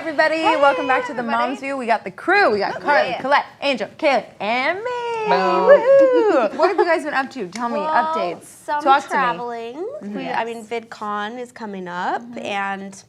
everybody. Welcome back to the Mom's View. We got the crew. We got Carly, Katilette, Angel, KayLi, and me. Woohoo! What have you guys been up to? Tell me updates. Some Talk traveling. To me. I mean, VidCon is coming up, and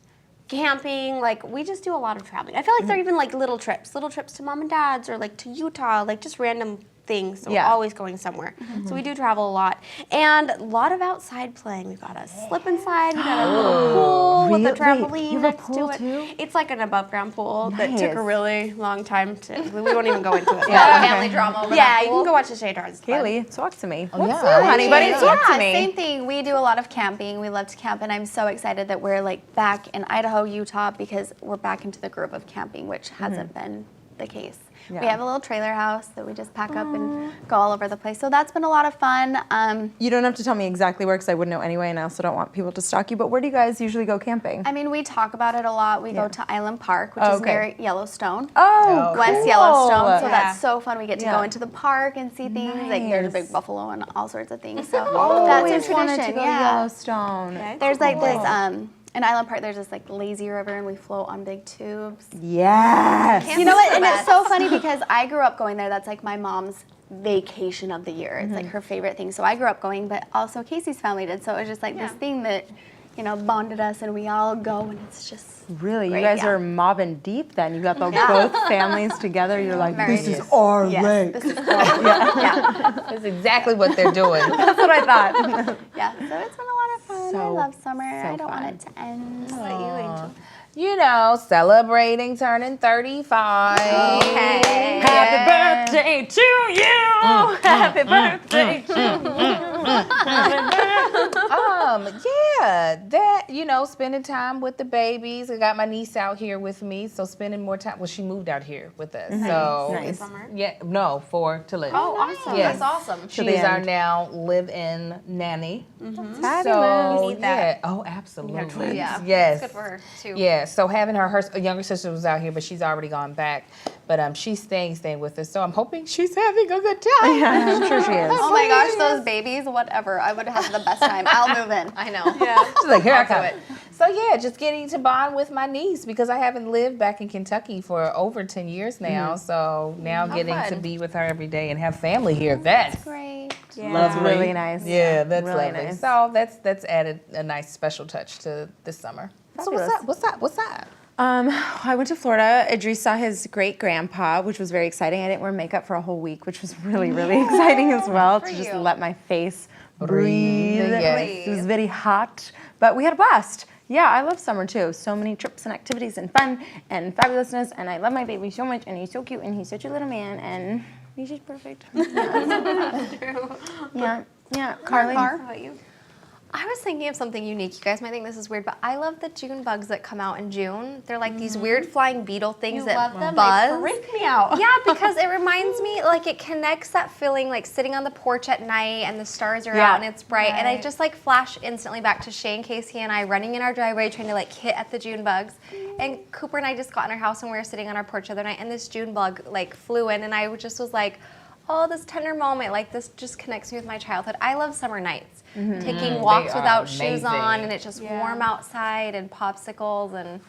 camping. Like, we just do a lot of traveling. I feel like they're even like little trips to mom and dad's, or like to Utah, like just random things. So we're always going somewhere. So we do travel a lot. And a lot of outside playing. We've got a slip and slide. We got a little pool with a trampoline you have a next pool to it. too? It's like an above ground pool that took a really long time to, we won't even go into it. Family drama over that you pool. can go watch the Shaytards. KayLi, talk to me. Oh, What's yeah. up, honey buddy? Talk to me. Same thing. We do a lot of camping. We love to camp, and I'm so excited that we're like back in Idaho, Utah, because we're back into the groove of camping, which hasn't been the case. Yeah. We have a little trailer house that we just pack up and go all over the place. So that's been a lot of fun. You don't have to tell me exactly where, because I wouldn't know anyway, and I also don't want people to stalk you, but where do you guys usually go camping? I mean, we talk about it a lot. We go to Island Park, which is near Yellowstone. Oh, West cool. Yellowstone, so that's so fun. We get to go into the park and see things. Like there's a Nice. big buffalo and all sorts of things. So Always that's a wanted tradition. to go to Yellowstone. There's like this in Island Park. There's this like lazy river, and we float on big tubes. Yes. You know what? And it's so funny because I grew up going there. That's like my mom's vacation of the year. It's like her favorite thing. So I grew up going, but also Casey's family did. So it was just like this thing that, you know, bonded us, and we all go, and it's just Really? great, You guys are mobbing deep then. You got the both families together. You're like, Very this is nice. our Yes, lake. this is cool. yeah. That's exactly what they're doing. That's what I thought. Yeah. So it's been a lot of fun. I So- love summer. so I don't fun. want it to end. You know, celebrating turning 35. Okay. Happy birthday to you. Happy birthday Yeah, that, you know, spending time with the babies. I got my niece out here with me, so spending more time. Well, she moved out here with us, so Nice. to live. Oh, awesome. Yes. That's awesome. She's the our end. now live-in nanny. Fabulous. So We need that. oh, absolutely. Yeah. Yes. It's good for her, too. Yeah. So having her younger sister was out here, but she's already gone back. But she's staying with us. So I'm hoping she's having a good time. Yeah, I'm sure she is. Oh my gosh, those babies, whatever. I would have the best time. I'll move in. I know. She's like, here I come. So yeah, just getting to bond with my niece because I haven't lived back in Kentucky for over 10 years now. So now getting to be with her every day and have family here. That's Great. That's really nice. Yeah, that's Really lovely. nice. So that's added a nice special touch to this summer. So what's up? I went to Florida. Idris saw his great grandpa, which was very exciting. I didn't wear makeup for a whole week, which was really, really exciting as well, to just let my face breathe. Yes. It was very hot, but we had a blast. Yeah, I love summer too. So many trips and activities and fun and fabulousness, and I love my baby so much, and he's so cute, and he's such a little man, and he's just perfect. Yeah. Carly? How about you? I was thinking of something unique. You guys might think this is weird, but I love the June bugs that come out in June. They're like these weird flying beetle things that buzz. They freak me out. Yeah, because it reminds me, like, it connects that feeling, like, sitting on the porch at night and the stars are out and it's bright. And I just, like, flash instantly back to Shay and Casey and I running in our driveway trying to, like, hit at the June bugs. And Cooper and I just got in our house and we were sitting on our porch the other night and this June bug, like, flew in and I just was like, oh, this tender moment, like, this just connects me with my childhood. I love summer nights. Taking walks without shoes on and it's just warm outside and popsicles and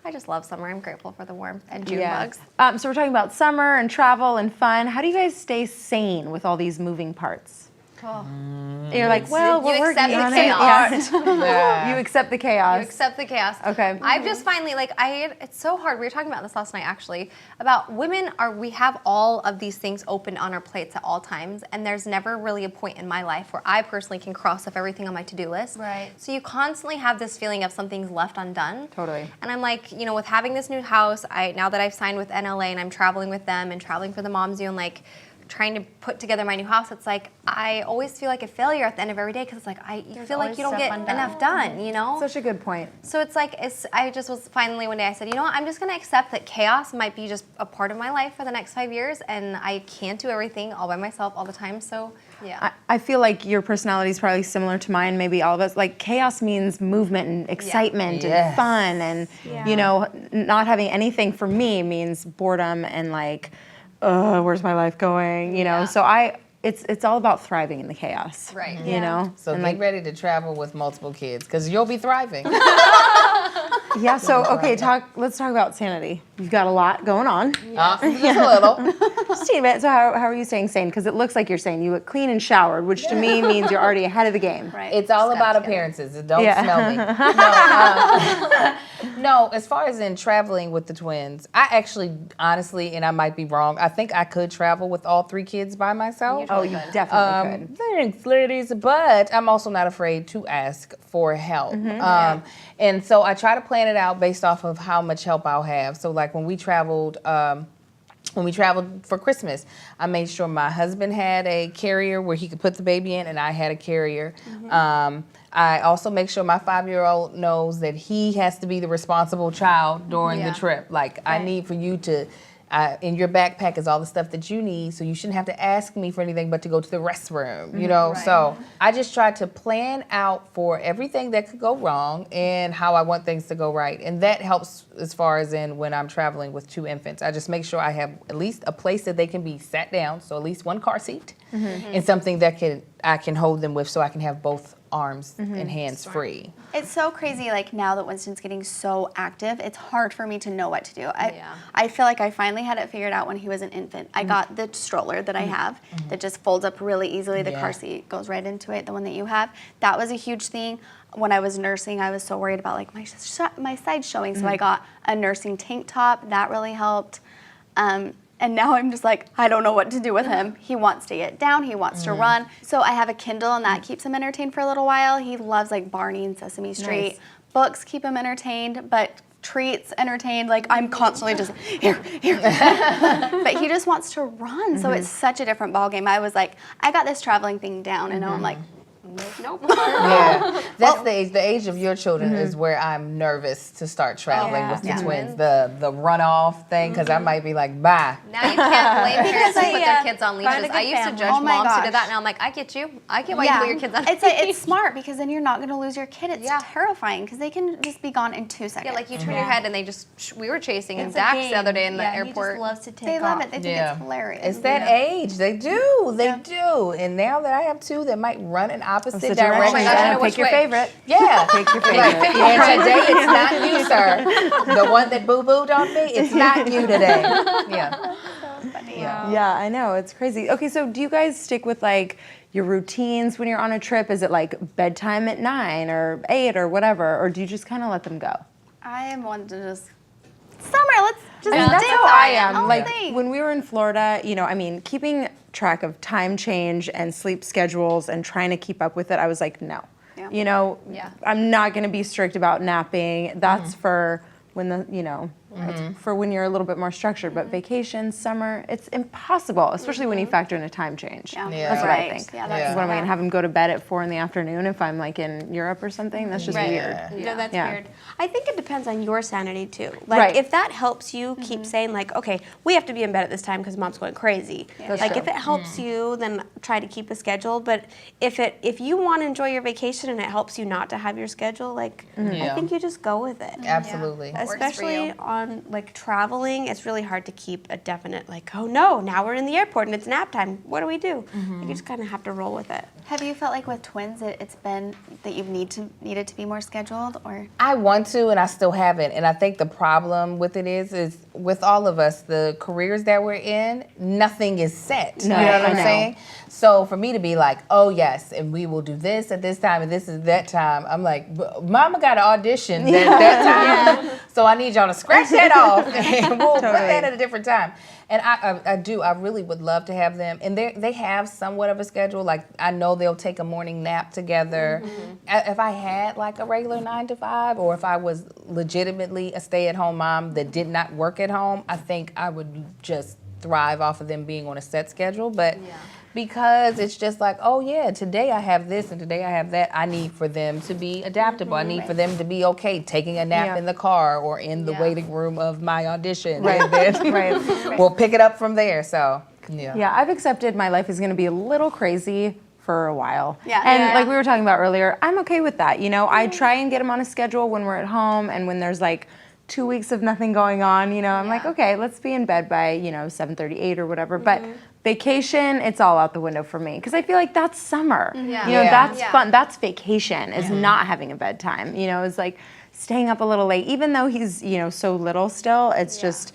I just love summer. I'm grateful for the warmth and June bugs. So we're talking about summer and travel and fun. How do you guys stay sane with all these moving parts? You're like, well, we're working accept the on chaos. it. Yeah. You accept the chaos. You accept the chaos. Okay. I've just finally, like, it's so hard. We were talking about this last night, actually, about women we have all of these things open on our plates at all times, and there's never really a point in my life where I personally can cross off everything on my to-do list. Right. So you constantly have this feeling of something's left undone. Totally. And I'm like, you know, with having this new house, now that I've signed with NLA and I'm traveling with them and traveling for the Mom's View and, like, trying to put together my new house, it's like I always feel like a failure at the end of every day because it's like you feel like you don't get enough done, you know? Such a good point. So it's like, I just was finally one day I said, you know what, I'm just going to accept that chaos might be just a part of my life for the next 5 years and I can't do everything all by myself all the time, so yeah. I feel like your personality is probably similar to mine, maybe all of us. Like chaos means movement and excitement and fun and, you know, not having anything for me means boredom and like, where's my life going? You know, so it's all about thriving in the chaos. Right. You know? So and get ready to travel with multiple kids because you'll be thriving. Yeah, so, okay, let's talk about sanity. You've got a lot going on. Just a little. Just a teeny bit. So how are you staying sane? Because it looks like you're sane. You look clean and showered, which to me means you're already ahead of the game. Right. It's all about appearances. Don't smell me. No, as far as in traveling with the twins, I actually, honestly, and I might be wrong, I think I could travel with all 3 kids by myself. Oh, you definitely could. Thanks, ladies. But I'm also not afraid to ask for help. And so I try to plan it out based off of how much help I'll have. So like when we traveled for Christmas, I made sure my husband had a carrier where he could put the baby in, and I had a carrier. I also make sure my 5-year-old knows that he has to be the responsible child during the trip. Like, I need for you to, in your backpack is all the stuff that you need, so you shouldn't have to ask me for anything but to go to the restroom, you know? So I just try to plan out for everything that could go wrong and how I want things to go right. And that helps as far as in when I'm traveling with 2 infants. I just make sure I have at least a place that they can be sat down, so at least 1 car seat, and something that I can hold them with so I can have both arms and hands free. It's so crazy, like now that Winston's getting so active, it's hard for me to know what to do. I feel like I finally had it figured out when he was an infant. I got the stroller that I have that just folds up really easily. The car seat goes right into it, the one that you have. That was a huge thing. When I was nursing, I was so worried about like my side showing, so I got a nursing tank top. That really helped. And now I'm just like, I don't know what to do with him. He wants to get down, he wants to run. So I have a Kindle and that keeps him entertained for a little while. He loves like Barney and Sesame Street. Nice. Books keep him entertained, but treats entertained. Like I'm constantly just, here. But he just wants to run. So it's such a different ballgame. I was like, I got this traveling thing down, and now I'm like, nope. Yeah, that's the age of your children is where I'm nervous to start traveling with the twins. The runoff thing, because I might be like, bye. Now you can't blame parents who put their kids on leashes. I used to judge moms who did that, and I'm like, I get you. I get why you put your kids on leashes. It's smart, because then you're not going to lose your kid. It's terrifying, because they can just be gone in 2 seconds. Yeah, like you turn your head and they just, we were chasing Dax the other day in the airport. He just loves to take They off. love it. They think it's hilarious. It's that age. They do. They do. And now that I have 2 that might run in opposite Opposite directions. directions. I know Pick which your way. favorite. Yeah. Pick your favorite. And today it's not you, sir. The one that boo-booed on me, it's not you today. Yeah. Yeah, I know. It's crazy. Okay, so do you guys stick with like your routines when you're on a trip? Is it like bedtime at 9 or 8 or whatever? Or do you just kind of let them go? I am one to just, summer, let's just I mean, that's dance how I am. all Like day. when we were in Florida, you know, I mean, keeping track of time change and sleep schedules and trying to keep up with it, I was like, no. Yeah. You know, I'm not going to be strict about napping. That's for when it's for when you're a little bit more structured. But vacation, summer, it's impossible, especially when you factor in a time change. Yeah. That's what I think. Yeah, that's What am I going to have them go to bed at 4 in the afternoon if I'm like in Europe or something? That's just weird. No, that's Yeah. weird. I think it depends on your sanity too. Like Right. if that helps you keep saying like, okay, we have to be in bed at this time because mom's going crazy. That's Like true. if it helps you, then try to keep a schedule. But if you want to enjoy your vacation and it helps you not to have your schedule, like I think you just go with it. Absolutely. Especially on like traveling, it's really hard to keep a definite like, oh no, now we're in the airport and it's nap time. What do we do? You just kind of have to roll with it. Have you felt like with twins it's been that you've needed to be more scheduled, or? I want to, and I still haven't. And I think the problem with it is with all of us, the careers that we're in, nothing is set. No, you know what I I'm know. saying? So for me to be like, oh yes, and we will do this at this time, and this is that time, I'm like, Mama got an audition that time, so I need y'all to scratch that off, and we'll put that at a different time. And I really would love to have them. And they have somewhat of a schedule. Like, I know they'll take a morning nap together. If I had like a regular 9 to 5, or if I was legitimately a stay-at-home mom that did not work at home, I think I would just thrive off of them being on a set schedule. But because it's just like, oh yeah, today I have this and today I have that, I need for them to be adaptable. I need for them to be okay taking a nap in the car or in the waiting room of my audition. And then we'll pick it up from there. So Yeah, I've accepted my life is going to be a little crazy for a while. Yeah. And like we were talking about earlier, I'm okay with that. You know, I try and get them on a schedule when we're at home and when there's like 2 weeks of nothing going on, you know, I'm like, okay, let's be in bed by, 7:38 or whatever. But vacation, it's all out the window for me because I feel like that's summer. You know, that's fun. That's vacation is not having a bedtime. You know, it's like staying up a little late, even though he's, so little still, it's just,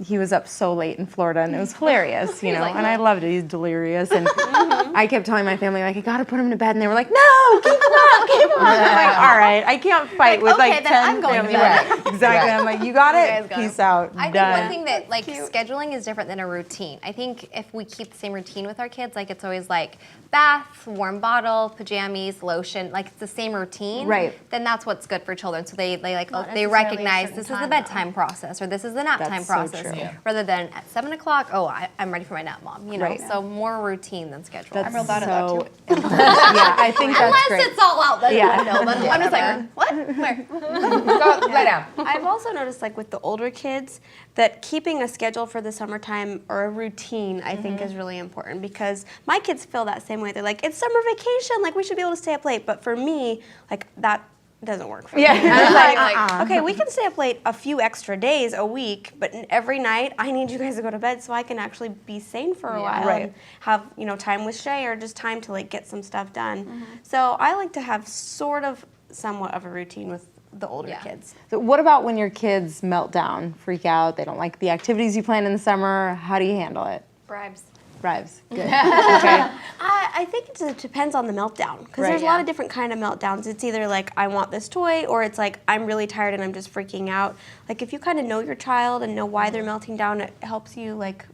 he was up so late in Florida, and it was hilarious, and I loved it. He's delirious, and I kept telling my family, like, I gotta put him to bed, and they were like, no, keep him up, keep him up. I'm like, all right, I can't fight with okay, like then 10 I'm going to family bed. members. Exactly. I'm like, you got it. Peace out. I think Done. one thing that like scheduling is different than a routine. I think if we keep the same routine with our kids, like it's always like bath, warm bottle, pajamas, lotion, like it's the same routine. Right. Then that's what's good for children. So they like Not they necessarily a recognize certain this is the time, bedtime process or this is the nap time That's so process. true. Yeah. Rather than at 7 o'clock, I'm ready for my nap, mom. Right. So more routine than schedule. That's real bad at that, so important. Yeah, I think that's Unless great. it's all out. Then Yeah. I'm just like, what? Where? Go lay down. I've also noticed, like with the older kids, that keeping a schedule for the summertime or a routine, I think, is really important because my kids feel that same way. They're like, it's summer vacation, like we should be able to stay up late. But for me, like that doesn't work for me. I'm like, okay, we can stay up late a few extra days a week, but every night I need you guys to go to bed so I can actually be sane for a while and have time with Shay or just time to like get some stuff done. So I like to have sort of somewhat of a routine with the older kids. So what about when your kids melt down, freak out, they don't like the activities you plan in the summer? How do you handle it? Bribes. Bribes. Good. Okay. I think it depends on the meltdown because there's a lot of different kind of meltdowns. It's either like I want this toy or it's like I'm really tired and I'm just freaking out. Like if you kind of know your child and know why they're melting down, it helps you like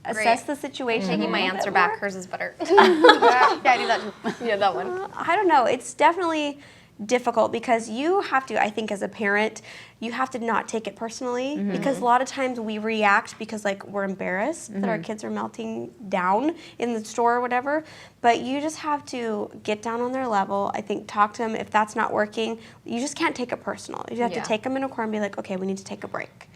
assess the situation. Taking my answer back, hers is better. Yeah, I do that too. Yeah, that one. I don't know. It's definitely difficult because you have to, I think as a parent, you have to not take it personally because a lot of times we react because like we're embarrassed that our kids are melting down in the store or whatever, but you just have to get down on their level. I think talk to them. If that's not working, you just can't take it personal. You have to take them in a corner and be like, okay, we need to take a break.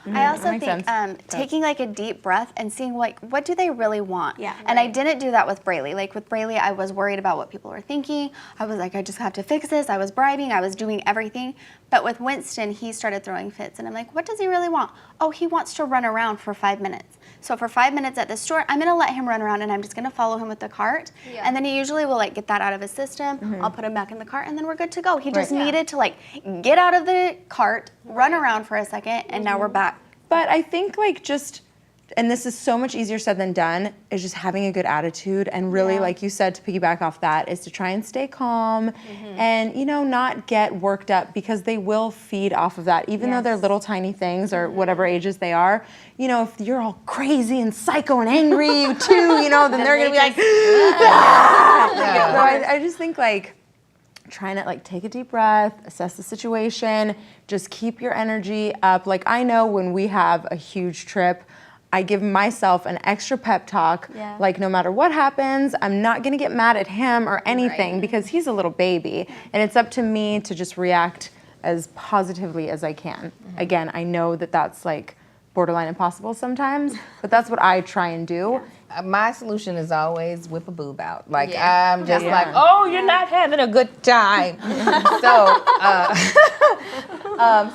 I also makes think sense. taking like a deep breath and seeing like what do they really want. Yeah. And I didn't do that with Braylee. Like with Braylee, I was worried about what people were thinking. I was like, I just have to fix this. I was bribing. I was doing everything. But with Winston, he started throwing fits, and I'm like, what does he really want? Oh, he wants to run around for 5 minutes. So for 5 minutes at the store, I'm gonna let him run around, and I'm just gonna follow him with the cart. Yeah. And then he usually will like get that out of his system. I'll put him back in the cart, and then we're good to go. He just needed to like get out of the cart, run around for a second, and now we're back. But I think like just, and this is so much easier said than done, is just having a good attitude and really, like you said, to piggyback off that, is to try and stay calm and, not get worked up because they will feed off of that. Even though they're little tiny things or whatever ages they are, if you're all crazy and psycho and angry too, then they're going to be like, ah! So I just think like, trying to like take a deep breath, assess the situation, just keep your energy up. Like I know when we have a huge trip, I give myself an extra pep talk. Yeah. Like no matter what happens, I'm not gonna get mad at him or anything because he's a little baby. And it's up to me to just react as positively as I can. Again, I know that that's like borderline impossible sometimes, but that's what I try and do. My solution is always whip a boob out. Like I'm just like, oh, you're not having a good time.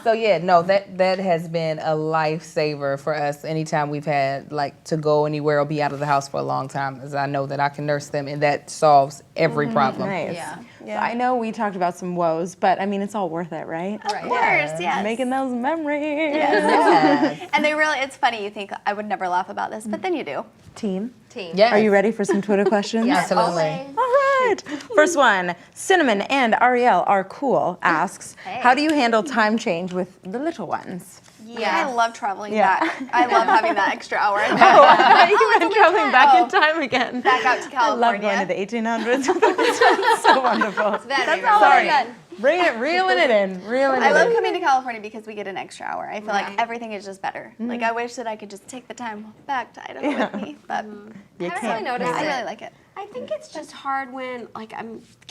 So yeah, no, that has been a lifesaver for us. Anytime we've had like to go anywhere or be out of the house for a long time, as I know that I can nurse them, and that solves every problem. Nice. Yeah. So I know we talked about some woes, but I mean, it's all worth it, right? Of course, yes. Making those memories. Yes. And it's funny, you think I would never laugh about this, but then you do. Team. Yes. Are you ready for some Twitter questions? Absolutely. All right. First one. Cinnamon and Ariel are cool asks, how do you handle time change with the little ones? Yeah, I love traveling Yeah. back. I love having that extra hour. You've been traveling back in time again. Back out to I love California. going to the 1800s. It's so wonderful. That's all I've done. Bringing it, reeling it in. I love coming to California because we get an extra hour. I feel like everything is just better. Like I wish that I could just take the time back to Idaho with me, but You I haven't really can't. noticed I it. really like it. I think it's just hard when, like,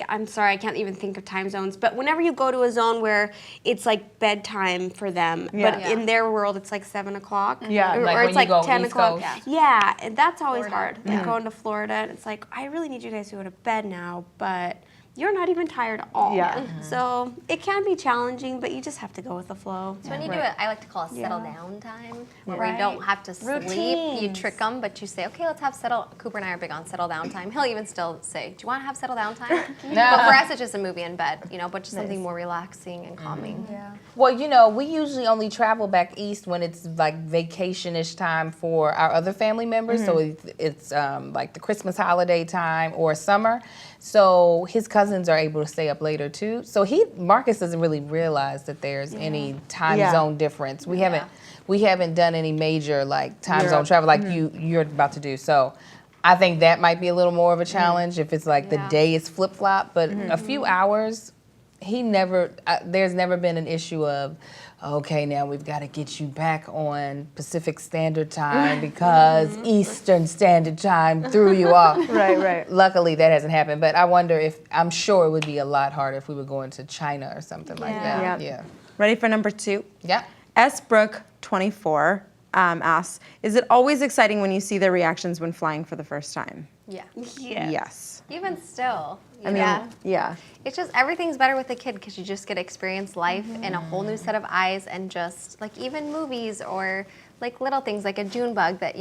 I'm sorry, I can't even think of time zones, but whenever you go to a zone where it's like bedtime for them, but in their world it's like 7 o'clock, Yeah, or, like or when it's you like go 10 East o'clock. Coast. Yeah, and that's always hard. Like going to Florida, and it's like, I really need you guys to go to bed now, but you're not even tired at all. Yeah. So it can be challenging, but you just have to go with the flow. So when you do it, I like to call a settle down time, where you Right. don't have to sleep. You Routines. trick them, but you say, okay, let's have settle. Cooper and I are big on settle down time. He'll even still say, do you want to have settle down time? But for us, it's just a movie in bed, but just something more relaxing and calming. Yeah. Well, we usually only travel back east when it's like vacation-ish time for our other family members. So it's like the Christmas holiday time or summer. So his cousins are able to stay up later too. So Marcus doesn't really realize that there's any time zone difference. We haven't done any major like time zone travel like you're about to do. So I think that might be a little more of a challenge if it's like the day is flip-flop, but a few hours, there's never been an issue of, okay, now we've got to get you back on Pacific Standard Time because Eastern Standard Time threw you off. Right. Luckily, that hasn't happened, but I wonder I'm sure it would be a lot harder if we were going to China or something like that. Yeah. Ready for number 2? Yeah. S. Brook 24 asks, is it always exciting when you see their reactions when flying for the first time? Yeah. Yes. Even still. I mean, yeah. It's just everything's better with a kid because you just get to experience life in a whole new set of eyes, and just like even movies or like little things like a June bug that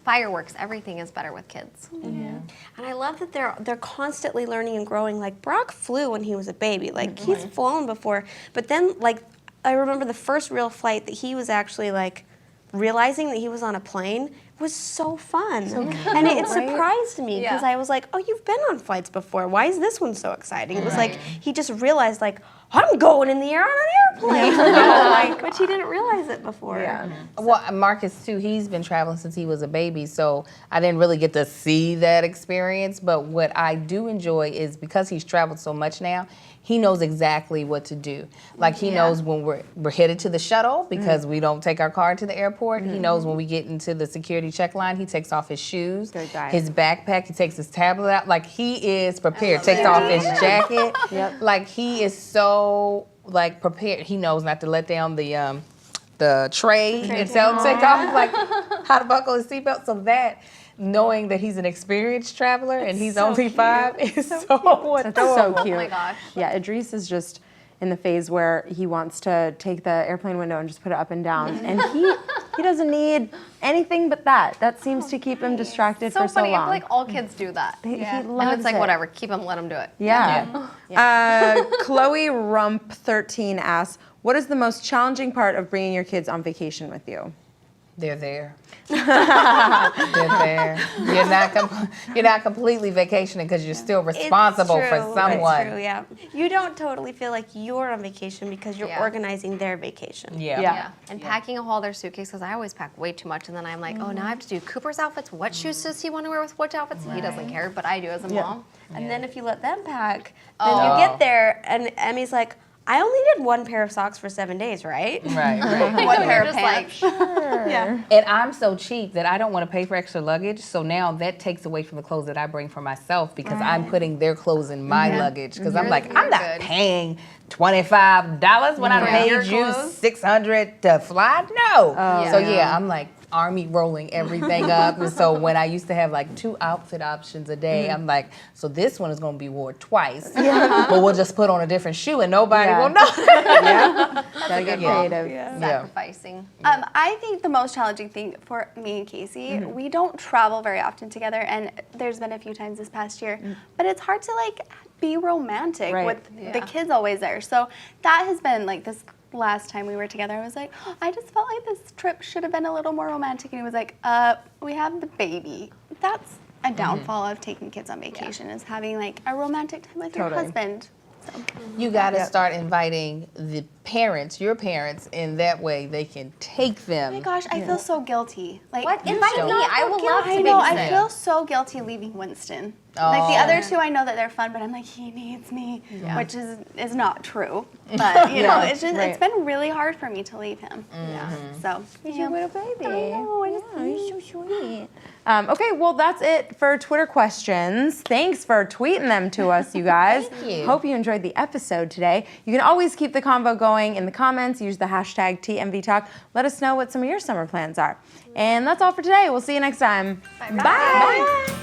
fireworks. Everything is better with kids. And I love that they're constantly learning and growing. Like Brock flew when he was a baby. Like he's flown before, but then like I remember the first real flight that he was actually like realizing that he was on a plane was so fun. And it surprised me because I was like, oh, you've been on flights before. Why is this one so exciting? It was like he just realized like, I'm going in the air on an airplane. But he didn't realize it before. Yeah. Well, Marcus too, he's been traveling since he was a baby, so I didn't really get to see that experience. But what I do enjoy is because he's traveled so much now, he knows exactly what to do. Like he knows when we're headed to the shuttle because we don't take our car to the airport. He knows when we get into the security check line, he takes off his shoes, his backpack, he takes his tablet out. Like he is prepared. Takes off his jacket. Like he is so like prepared. He knows not to let down the tray and take off like how to buckle his seatbelt. So that knowing that he's an experienced traveler and he's only 5 is so adorable. That's so cute. Oh my gosh. Yeah, Idris is just in the phase where he wants to take the airplane window and just put it up and down. And he doesn't need anything but that. That seems to keep him distracted So for so funny. I long. feel like all kids do that. He And loves it's like, it. whatever, let him do it. Yeah. Chloe Rump 13 asks, what is the most challenging part of bringing your kids on vacation with you? They're there. They're there. You're not completely vacationing because you're still responsible for someone. It's true, yeah. You don't totally feel like you're on vacation because you're organizing their vacation. Yeah. And packing a whole other suitcase, because I always pack way too much, and then I'm like, oh, now I have to do Cooper's outfits. What shoes does he want to wear with which outfits? He doesn't care, but I do as a mom. And then if you let them pack, then you get there and Emmy's like, I only did 1 pair of socks for 7 days, right? Right. One pair of just pants. like, And I'm so cheap that I don't want to pay for extra luggage. So now that takes away from the clothes that I bring for myself because I'm putting their clothes in my luggage. Because I'm like, I'm not paying $25 when I paid you $600 to fly. No. So I'm like army rolling everything up. And so when I used to have like 2 outfit options a day, I'm like, so this one is going to be worn twice. But we'll just put on a different shoe and nobody will know. Gotta get creative. sacrificing. I think the most challenging thing for me and Casey, we don't travel very often together, and there's been a few times this past year, but it's hard to like be romantic with the kids always there. So that has been like this last time we were together, I was like, I just felt like this trip should have been a little more romantic, and he was like, we have the baby. That's a downfall of taking kids on vacation, is having like a romantic time with your husband. So. You got to start inviting the parents, your parents, in that way they can take them. Oh my gosh, I feel so guilty. Like, What? Invite me. I will love to I know, babysit. I feel so guilty leaving Winston. Like the other 2, I know that they're fun, but I'm like, he needs me, which is not true. But you know, it's just it's been really hard for me to leave him. So You little baby. I know, I just He's so sweet. Okay, well, that's it for Twitter questions. Thanks for tweeting them to us, you guys. Thank you. Hope you enjoyed the episode today. You can always keep the convo going in the comments. Use the hashtag TMV Talk. Let us know what some of your summer plans are. And that's all for today. We'll see you next time. Bye.